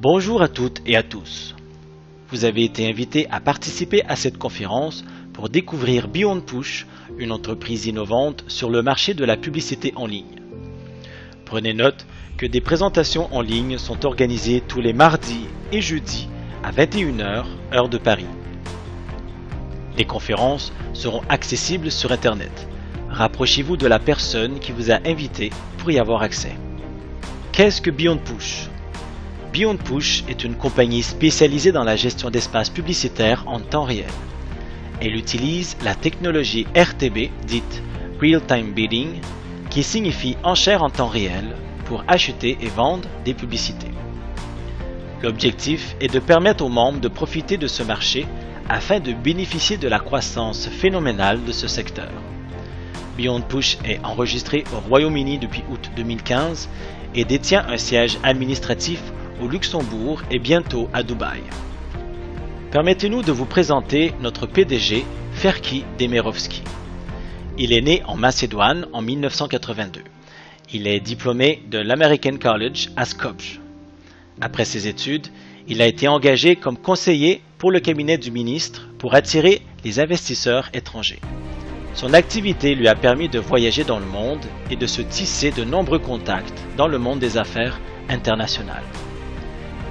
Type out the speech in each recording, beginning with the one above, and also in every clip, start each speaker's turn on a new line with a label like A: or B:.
A: Bonjour à toutes et à tous. Vous avez été invité à participer à cette conférence pour découvrir Beyond Push, une entreprise innovante sur le marché de la publicité en ligne. Prenez note que des présentations en ligne sont organisées tous les mardis et jeudis à 21 h, heure de Paris. Les conférences seront accessibles sur Internet. Rapprochez-vous de la personne qui vous a invité pour y avoir accès. Qu'est-ce que Beyond Push ? Beyond Push est une compagnie spécialisée dans la gestion d'espaces publicitaires en temps réel. Elle utilise la technologie RTB, dite Real Time Bidding, qui signifie enchère en temps réel, pour acheter et vendre des publicités. L'objectif est de permettre aux membres de profiter de ce marché afin de bénéficier de la croissance phénoménale de ce secteur. Beyond Push est enregistré au Royaume-Uni depuis août 2015 et détient un siège administratif au Luxembourg et bientôt à Dubaï. Permettez-nous de vous présenter notre PDG, Ferki Demirovski. Il est né en Macédoine en 1982. Il est diplômé de l'American College à Skopje. Après ses études, il a été engagé comme conseiller pour le cabinet du ministre pour attirer les investisseurs étrangers. Son activité lui a permis de voyager dans le monde et de se tisser de nombreux contacts dans le monde des affaires internationales.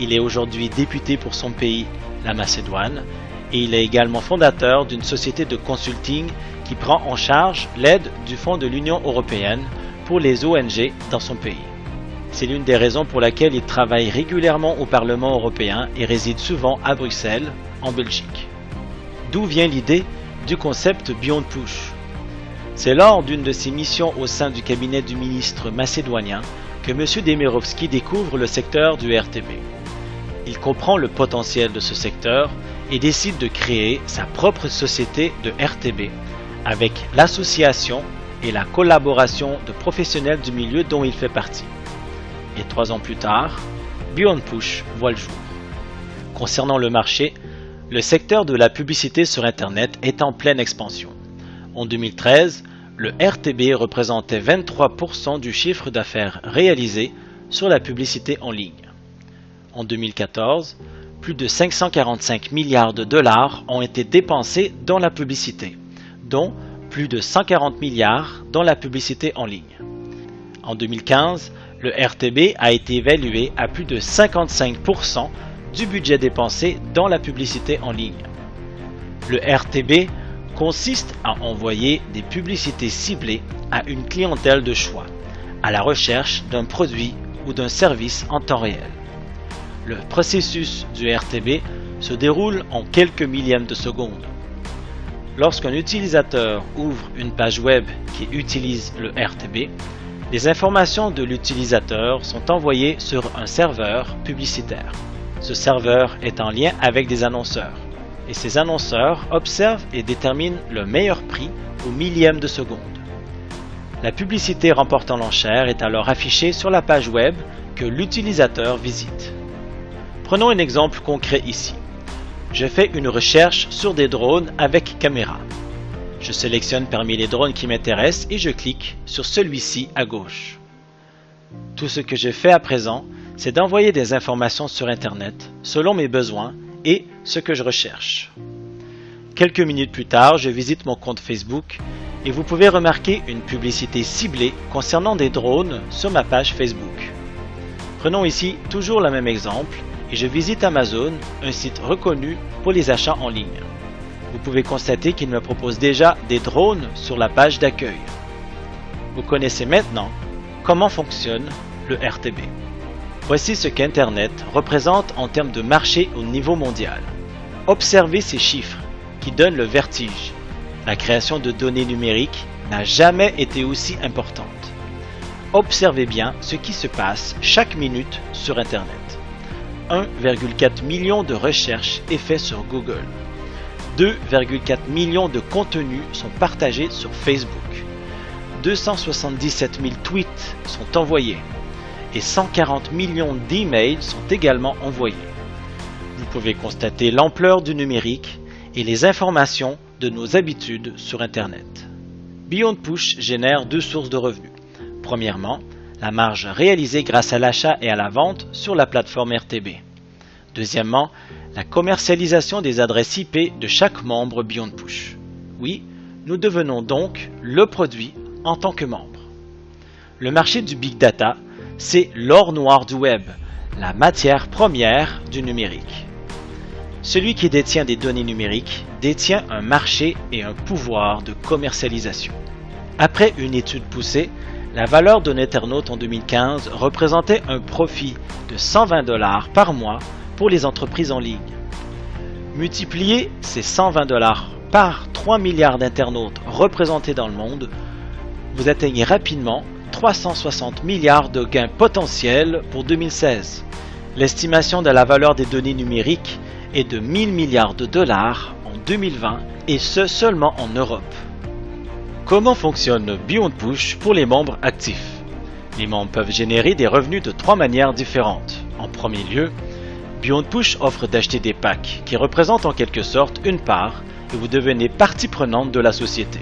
A: Il est aujourd'hui député pour son pays, la Macédoine, et il est également fondateur d'une société de consulting qui prend en charge l'aide du Fonds de l'Union européenne pour les ONG dans son pays. C'est l'une des raisons pour laquelle il travaille régulièrement au Parlement européen et réside souvent à Bruxelles, en Belgique. D'où vient l'idée du concept Beyond Push? C'est lors d'une de ses missions au sein du cabinet du ministre macédonien que M. Demirovski découvre le secteur du RTB. Il comprend le potentiel de ce secteur et décide de créer sa propre société de RTB avec l'association et la collaboration de professionnels du milieu dont il fait partie. Et 3 ans plus tard, Beyond Push voit le jour. Concernant le marché, le secteur de la publicité sur Internet est en pleine expansion. En 2013, le RTB représentait 23% du chiffre d'affaires réalisé sur la publicité en ligne. En 2014, plus de 545 milliards de dollars ont été dépensés dans la publicité, dont plus de 140 milliards dans la publicité en ligne. En 2015, le RTB a été évalué à plus de 55% du budget dépensé dans la publicité en ligne. Le RTB consiste à envoyer des publicités ciblées à une clientèle de choix, à la recherche d'un produit ou d'un service en temps réel. Le processus du RTB se déroule en quelques millièmes de seconde. Lorsqu'un utilisateur ouvre une page web qui utilise le RTB, les informations de l'utilisateur sont envoyées sur un serveur publicitaire. Ce serveur est en lien avec des annonceurs et ces annonceurs observent et déterminent le meilleur prix au millième de seconde. La publicité remportant l'enchère est alors affichée sur la page web que l'utilisateur visite. Prenons un exemple concret ici. Je fais une recherche sur des drones avec caméra. Je sélectionne parmi les drones qui m'intéressent et je clique sur celui-ci à gauche. Tout ce que je fais à présent, c'est d'envoyer des informations sur Internet selon mes besoins et ce que je recherche. Quelques minutes plus tard, je visite mon compte Facebook et vous pouvez remarquer une publicité ciblée concernant des drones sur ma page Facebook. Prenons ici toujours le même exemple et je visite Amazon, un site reconnu pour les achats en ligne. Vous pouvez constater qu'il me propose déjà des drones sur la page d'accueil. Vous connaissez maintenant comment fonctionne le RTB. Voici ce qu'Internet représente en termes de marché au niveau mondial. Observez ces chiffres qui donnent le vertige. La création de données numériques n'a jamais été aussi importante. Observez bien ce qui se passe chaque minute sur Internet. 1,4 million de recherches est fait sur Google. 2,4 millions de contenus sont partagés sur Facebook. 277 000 tweets sont envoyés et 140 millions d'emails sont également envoyés. Vous pouvez constater l'ampleur du numérique et les informations de nos habitudes sur Internet. Beyond Push génère 2 sources de revenus. Premièrement, la marge réalisée grâce à l'achat et à la vente sur la plateforme RTB. Deuxièmement, la commercialisation des adresses IP de chaque membre Beyond Push. Oui, nous devenons donc le produit en tant que membre. Le marché du Big Data, c'est l'or noir du web, la matière première du numérique. Celui qui détient des données numériques détient un marché et un pouvoir de commercialisation. Après une étude poussée, la valeur d'un internaute en 2015 représentait un profit de 120 $ par mois pour les entreprises en ligne. Multipliez ces 120 $ par 3 milliards d'internautes représentés dans le monde, vous atteignez rapidement 360 milliards de gains potentiels pour 2016. L'estimation de la valeur des données numériques est de 1000 milliards de dollars en 2020 et ce seulement en Europe. Comment fonctionne Beyond Push pour les membres actifs? Les membres peuvent générer des revenus de 3 manières différentes. En premier lieu, Beyond Push offre d'acheter des packs qui représentent en quelque sorte une part et vous devenez partie prenante de la société.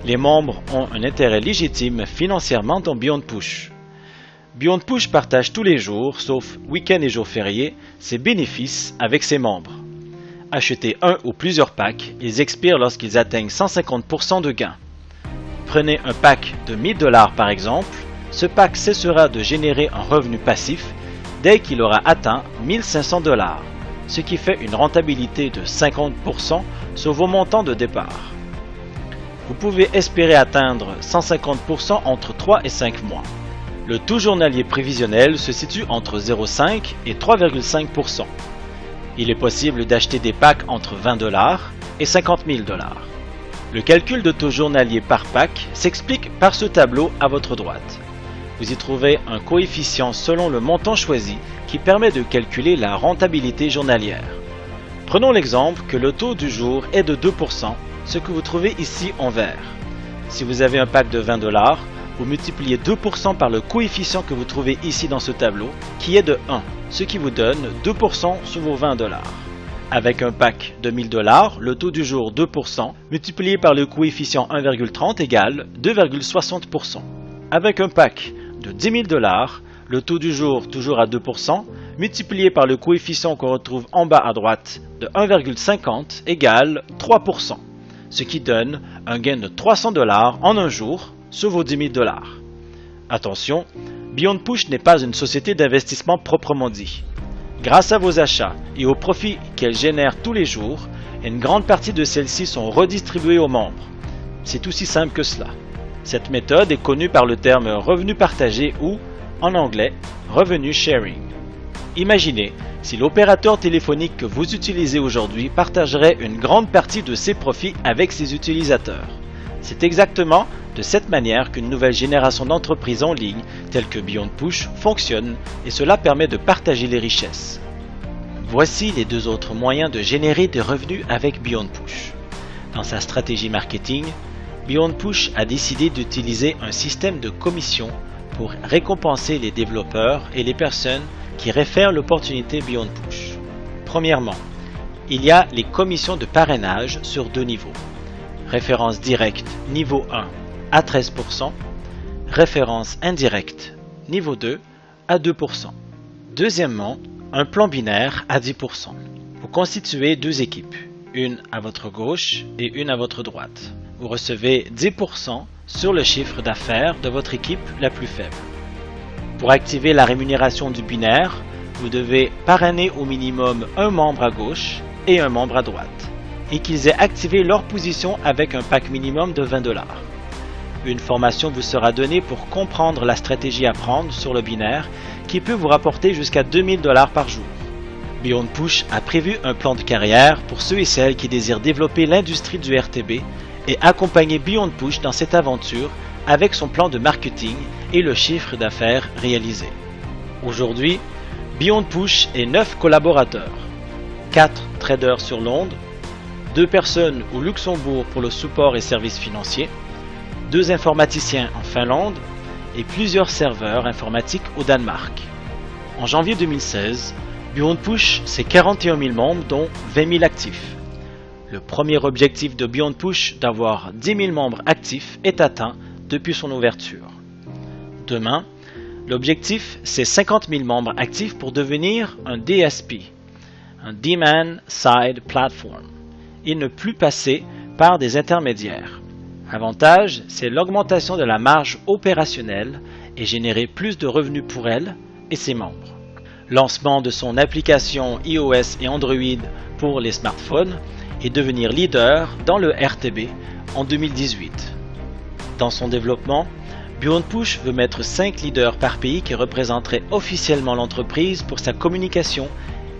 A: Les membres ont un intérêt légitime financièrement dans Beyond Push. Beyond Push partage tous les jours, sauf week-ends et jours fériés, ses bénéfices avec ses membres. Achetez un ou plusieurs packs, ils expirent lorsqu'ils atteignent 150% de gains. Prenez un pack de 1000 $ par exemple, ce pack cessera de générer un revenu passif dès qu'il aura atteint 1500 $, ce qui fait une rentabilité de 50% sur vos montants de départ. Vous pouvez espérer atteindre 150% entre 3 et 5 mois. Le taux journalier prévisionnel se situe entre 0,5 et 3,5%. Il est possible d'acheter des packs entre 20 $ et 50 000 $. Le calcul de taux journalier par pack s'explique par ce tableau à votre droite. Vous y trouvez un coefficient selon le montant choisi qui permet de calculer la rentabilité journalière. Prenons l'exemple que le taux du jour est de 2%, ce que vous trouvez ici en vert. Si vous avez un pack de 20 $, vous multipliez 2% par le coefficient que vous trouvez ici dans ce tableau, qui est de 1, ce qui vous donne 2% sur vos 20 $. Avec un pack de 1000 $, le taux du jour 2%, multiplié par le coefficient 1,30 égale 2,60%. Avec un pack de 10 000 $, le taux du jour toujours à 2%, multiplié par le coefficient qu'on retrouve en bas à droite de 1,50 égale 3%, ce qui donne un gain de 300 $ en un jour sur vos 10 000 $. Attention, Beyond Push n'est pas une société d'investissement proprement dit. Grâce à vos achats et aux profits qu'elle génère tous les jours, une grande partie de celles-ci sont redistribuées aux membres. C'est aussi simple que cela. Cette méthode est connue par le terme revenu partagé ou, en anglais, revenue sharing. Imaginez si l'opérateur téléphonique que vous utilisez aujourd'hui partagerait une grande partie de ses profits avec ses utilisateurs. C'est exactement de cette manière qu'une nouvelle génération d'entreprises en ligne, telles que Beyond Push, fonctionne et cela permet de partager les richesses. Voici les deux autres moyens de générer des revenus avec Beyond Push. Dans sa stratégie marketing, Beyond Push a décidé d'utiliser un système de commission pour récompenser les développeurs et les personnes qui réfèrent l'opportunité Beyond Push. Premièrement, il y a les commissions de parrainage sur deux niveaux. Référence directe niveau 1 à 13%, référence indirecte niveau 2 à 2%. Deuxièmement, un plan binaire à 10%. Vous constituez deux équipes, une à votre gauche et une à votre droite. Vous recevez 10% sur le chiffre d'affaires de votre équipe la plus faible. Pour activer la rémunération du binaire, vous devez parrainer au minimum un membre à gauche et un membre à droite, et qu'ils aient activé leur position avec un pack minimum de 20 $. Une formation vous sera donnée pour comprendre la stratégie à prendre sur le binaire qui peut vous rapporter jusqu'à 2000 $ par jour. Beyond Push a prévu un plan de carrière pour ceux et celles qui désirent développer l'industrie du RTB et accompagner Beyond Push dans cette aventure avec son plan de marketing et le chiffre d'affaires réalisé. Aujourd'hui, Beyond Push est 9 collaborateurs, 4 traders sur Londres, 2 personnes au Luxembourg pour le support et services financiers, 2 informaticiens en Finlande et plusieurs serveurs informatiques au Danemark. En janvier 2016, Beyond Push, c'est 41 000 membres dont 20 000 actifs. Le premier objectif de Beyond Push d'avoir 10 000 membres actifs est atteint depuis son ouverture. Demain, l'objectif c'est 50 000 membres actifs pour devenir un DSP. un Demand Side Platform et ne plus passer par des intermédiaires. Avantage, c'est l'augmentation de la marge opérationnelle et générer plus de revenus pour elle et ses membres. Lancement de son application iOS et Android pour les smartphones et devenir leader dans le RTB en 2018. Dans son développement, Beyond Push veut mettre 5 leaders par pays qui représenteraient officiellement l'entreprise pour sa communication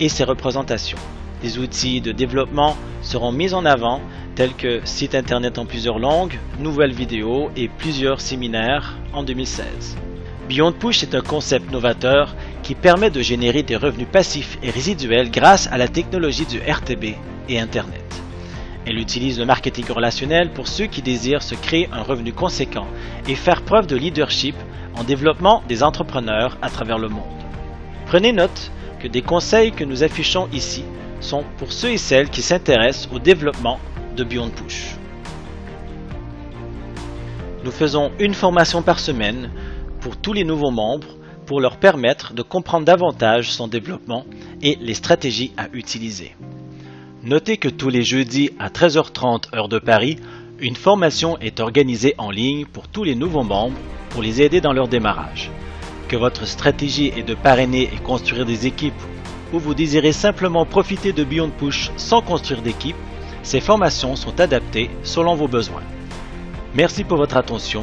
A: et ses représentations. Des outils de développement seront mis en avant tels que site internet en plusieurs langues, nouvelles vidéos et plusieurs séminaires en 2016. Beyond Push est un concept novateur qui permet de générer des revenus passifs et résiduels grâce à la technologie du RTB et Internet. Elle utilise le marketing relationnel pour ceux qui désirent se créer un revenu conséquent et faire preuve de leadership en développement des entrepreneurs à travers le monde. Prenez note que des conseils que nous affichons ici sont pour ceux et celles qui s'intéressent au développement de Beyond Push. Nous faisons une formation par semaine pour tous les nouveaux membres pour leur permettre de comprendre davantage son développement et les stratégies à utiliser. Notez que tous les jeudis à 13h30 heure de Paris, une formation est organisée en ligne pour tous les nouveaux membres pour les aider dans leur démarrage. Que votre stratégie est de parrainer et construire des équipes ou vous désirez simplement profiter de Beyond Push sans construire d'équipe, ces formations sont adaptées selon vos besoins. Merci pour votre attention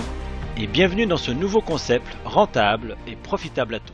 A: et bienvenue dans ce nouveau concept rentable et profitable à tous.